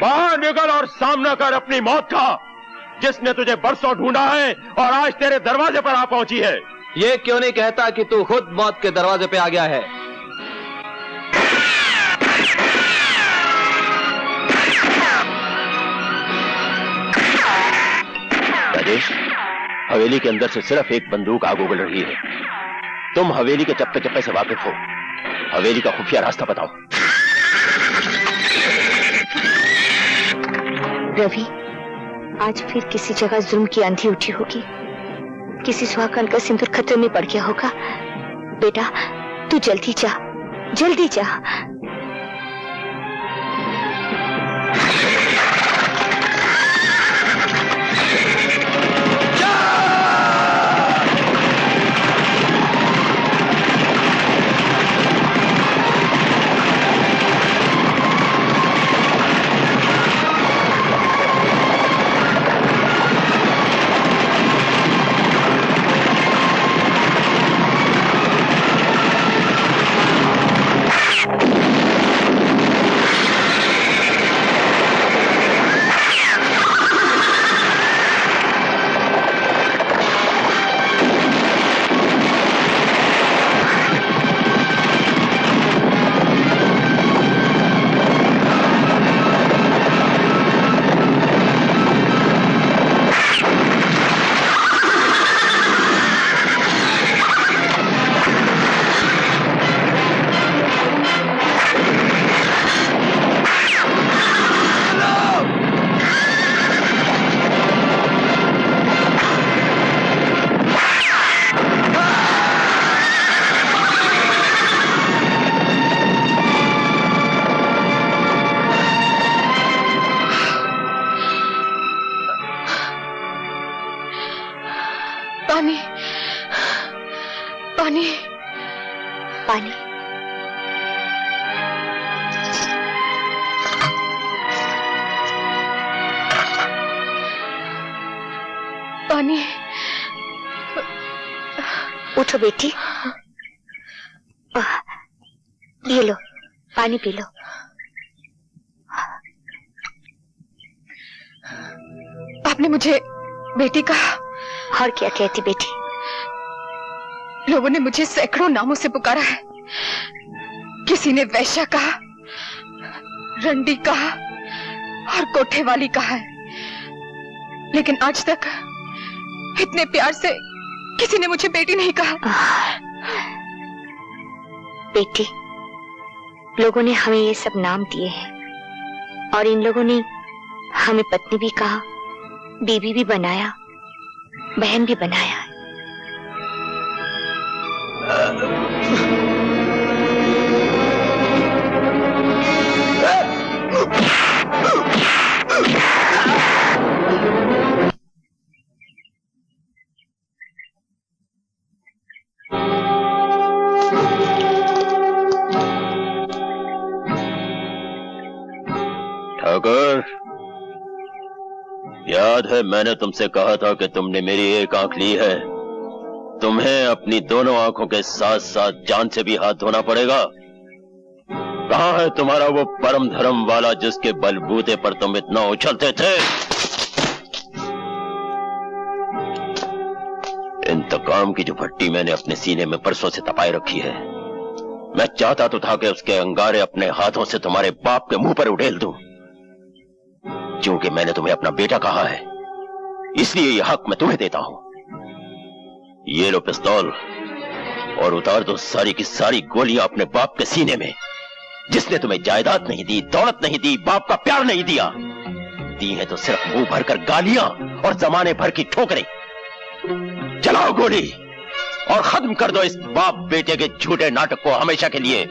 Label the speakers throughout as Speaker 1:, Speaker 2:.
Speaker 1: बाहर निकल और सामना कर अपनी मौत का, जिसने तुझे बरसों ढूंढा है और आज तेरे दरवाजे पर आ पहुंची है।
Speaker 2: ये क्यों नहीं कहता कि तू खुद मौत के दरवाजे पे आ गया है?
Speaker 1: राजेश, हवेली के अंदर से सिर्फ एक बंदूक आग उगल रही है। तुम हवेली के चप्पे चप्पे से वाकिफ हो, हवेली का खुफिया रास्ता बताओ।
Speaker 3: रवि, आज फिर किसी जगह जुल्म की आंधी उठी होगी, किसी सुहागन का सिंदूर खतरे में पड़ गया होगा। बेटा, तू जल्दी जा, जल्दी जा। उठो बेटी, ये लो पानी पी लो।
Speaker 4: आपने मुझे बेटी कहा?
Speaker 3: और क्या कहती बेटी?
Speaker 4: लोगों ने मुझे सैकड़ों नामों से पुकारा है। किसी ने वैश्या कहा, रंडी कहा और कोठे वाली कहा है, लेकिन आज तक इतने प्यार से किसी ने मुझे बेटी नहीं कहा।
Speaker 3: बेटी, लोगों ने हमें ये सब नाम दिए हैं और इन लोगों ने हमें पत्नी भी कहा, बीवी भी बनाया, बहन भी बनाया।
Speaker 1: ठाकुर, याद है मैंने तुमसे कहा था कि तुमने मेरी एक आंख ली है, तुम्हें अपनी दोनों आंखों के साथ साथ जान से भी हाथ धोना पड़ेगा। कहां है तुम्हारा वो परम धर्म वाला जिसके बलबूते पर तुम इतना उछलते थे? इंतकाम की जो भट्टी मैंने अपने सीने में परसों से तपाई रखी है, मैं चाहता तो था कि उसके अंगारे अपने हाथों से तुम्हारे बाप के मुंह पर उड़ेल दूं। क्योंकि मैंने तुम्हें अपना बेटा कहा है, इसलिए यह हक मैं तुम्हें देता हूं। ये लो पिस्तौल और उतार दो सारी की सारी गोलियां अपने बाप के सीने में, जिसने तुम्हें जायदाद नहीं दी, दौलत नहीं दी, बाप का प्यार नहीं दिया, दी है तो सिर्फ मुंह भरकर गालियां और जमाने भर की ठोकरें। चलाओ गोली और खत्म कर दो इस बाप बेटे के झूठे नाटक को हमेशा के लिए।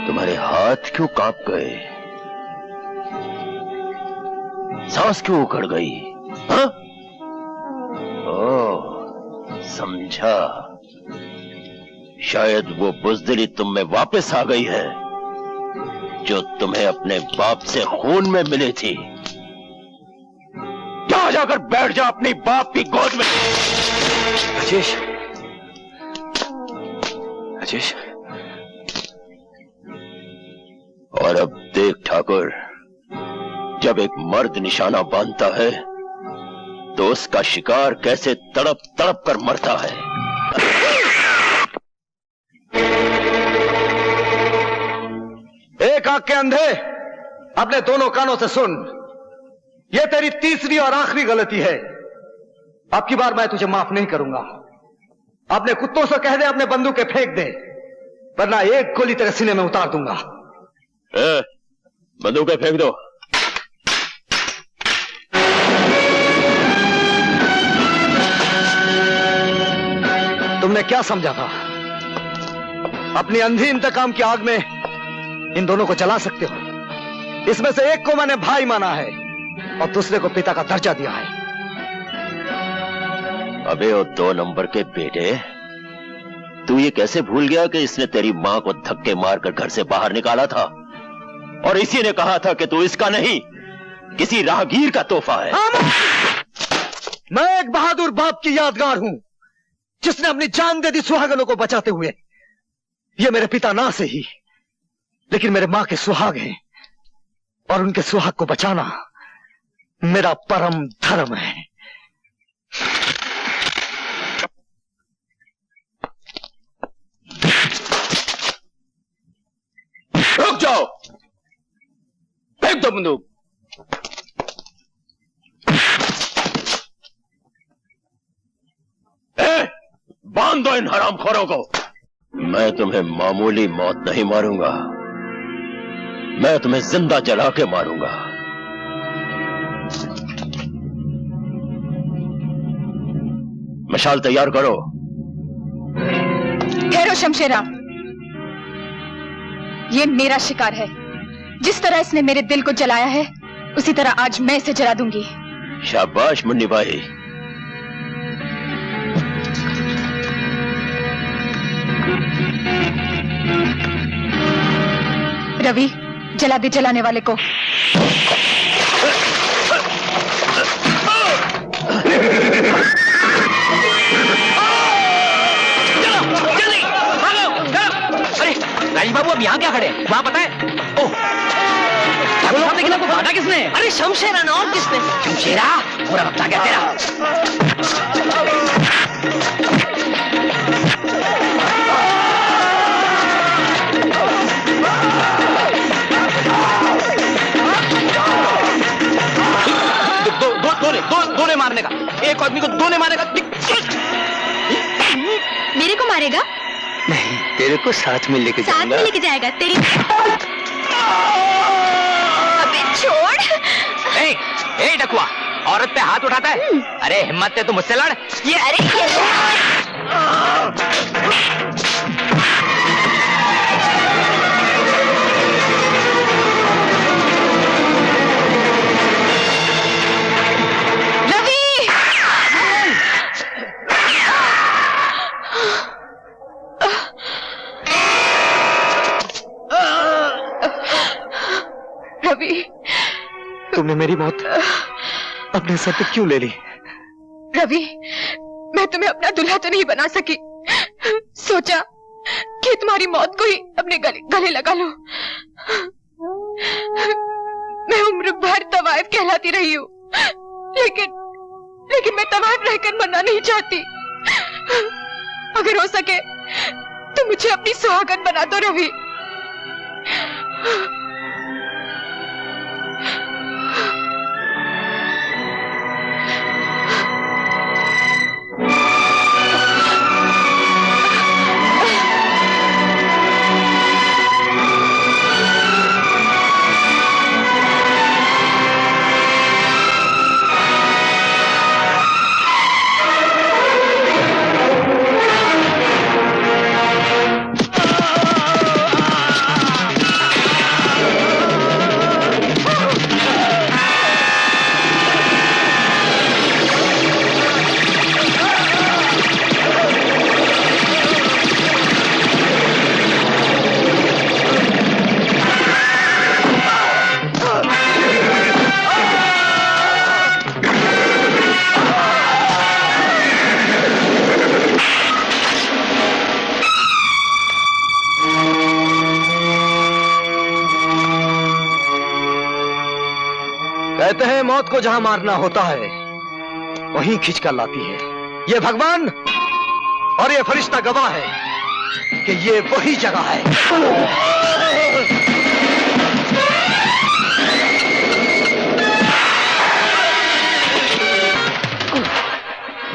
Speaker 1: तुम्हारे हाथ क्यों कांप गए? सांस क्यों उखड़ गई? हाँ? ओह, समझा। शायद वो बुज़दिली तुम में वापस आ गई है जो तुम्हें अपने बाप से खून में मिली थी। जा जाकर बैठ जा अपनी बाप की गोद में।
Speaker 2: राजेश, राजेश।
Speaker 1: और अब देख ठाकुर, जब एक मर्द निशाना बांधता है तो उसका शिकार कैसे तड़प तड़प कर मरता है।
Speaker 2: एक आंख के अंधे, अपने दोनों कानों से सुन। यह तेरी तीसरी और आखिरी गलती है। अब की बार मैं तुझे माफ नहीं करूंगा। अपने कुत्तों से कह दे अपने बंदूकें फेंक दे, वरना एक गोली तेरे सीने में उतार दूंगा।
Speaker 1: बंदूकें फेंक दो।
Speaker 2: तुमने क्या समझा था? अपनी अंधी इंतकाम की आग में इन दोनों को जला सकते हो। इसमें से एक को मैंने भाई माना है और दूसरे को पिता का दर्जा दिया है।
Speaker 1: अबे वो 2 नंबर के बेटे, तू ये कैसे भूल गया कि इसने तेरी मां को धक्के मारकर घर से बाहर निकाला था और इसी ने कहा था कि तू इसका नहीं किसी राहगीर का तोहफा है।
Speaker 2: मैं एक बहादुर बाप की यादगार हूं जिसने अपनी जान दे दी सुहागनों को बचाते हुए। ये मेरे पिता ना से ही, लेकिन मेरे मां के सुहाग हैं और उनके सुहाग को बचाना मेरा परम धर्म है।
Speaker 1: रुक जाओ, फेंक दो बंदूक। बांध दो इन हरामखोरों को। मैं तुम्हें मामूली मौत नहीं मारूंगा, मैं तुम्हें जिंदा जला के मारूंगा। मशाल तैयार करो।
Speaker 4: ठहरो शमशेरा, ये मेरा शिकार है। जिस तरह इसने मेरे दिल को जलाया है उसी तरह आज मैं इसे जला दूंगी।
Speaker 1: शाबाश मुन्नी भाई।
Speaker 4: रवि, जला दे जलाने वाले को।
Speaker 5: राजीव बाबू अब यहाँ क्या खड़े? वहाँ पता है? ओह, लेकिन आपको बांधा किसने? अरे शमशेरा ना, और किसने? शमशेरा, पूरा वक्त आ गया तेरा। दोने मारने का, एक आदमी को दोने मारने का।
Speaker 3: मेरे को मारेगा?
Speaker 5: नहीं, तेरे को साथ में लेके
Speaker 3: साथ में लेके जाएगा तेरी। अबे छोड़।
Speaker 5: ए डकुआ, औरत पे हाथ उठाता है? अरे हिम्मत है तो मुझसे लड़।
Speaker 3: ये अरे
Speaker 2: तुमने मेरी मौत अपने सर पे क्यों ले ली?
Speaker 4: रवि, मैं तुम्हें अपना दूल्हा तो नहीं बना सकी। सोचा कि तुम्हारी मौत को ही अपने गले लगा लो। मैं उम्र भर तवाइफ कहलाती रही हूँ, लेकिन मैं तवाइफ रहकर मरना नहीं चाहती। अगर हो सके तो मुझे अपनी सुहागन बना दो रवि।
Speaker 2: मौत को जहां मारना होता है वहीं खींच कर लाती है। ये भगवान और ये फरिश्ता गवाह है कि ये वही जगह है।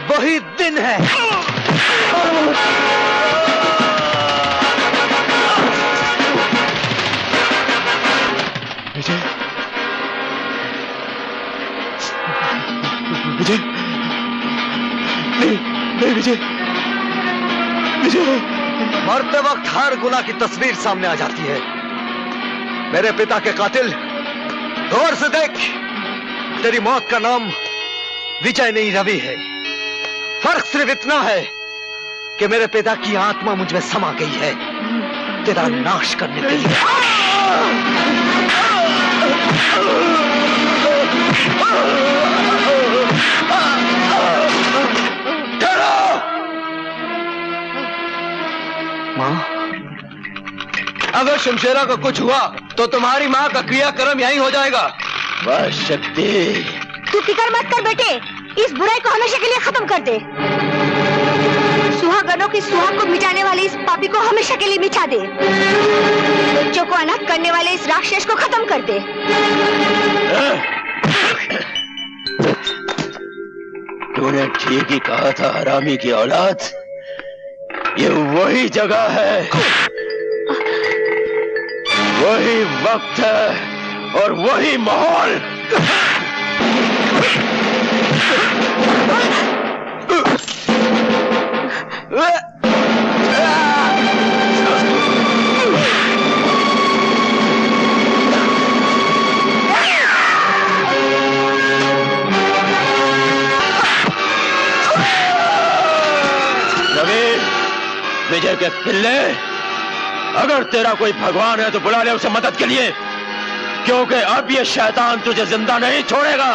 Speaker 2: वही दिन है। विजय, विजय, नहीं, नहीं विजय, विजय। मरते वक्त हर गुनाह की तस्वीर सामने आ जाती है। मेरे पिता के कातिल, गौर से देख, तेरी मौत का नाम विजय नहीं रवि है। फर्क सिर्फ इतना है कि मेरे पिता की आत्मा मुझ में समा गई है तेरा नाश करने के लिए। माँ, अगर शमशेरा को कुछ हुआ तो तुम्हारी माँ का क्रियाक्रम यहीं हो जाएगा।
Speaker 1: वाह शक्ति,
Speaker 3: तू फिक्र मत कर बेटे, इस बुराई को हमेशा के लिए खत्म कर दे। सुहागनों की सुहाग को मिटाने वाले इस पापी को हमेशा के लिए मिटा दे। बच्चों को अनाथ करने वाले इस राक्षस को खत्म कर दे।
Speaker 1: तूने ठीक ही कहा था हरामी की औलाद, ये वही जगह है, वही वक्त है और वही माहौल। विजय के पिल्ले, अगर तेरा कोई भगवान है तो बुला ले उसे मदद के लिए, क्योंकि अब ये शैतान तुझे जिंदा नहीं छोड़ेगा।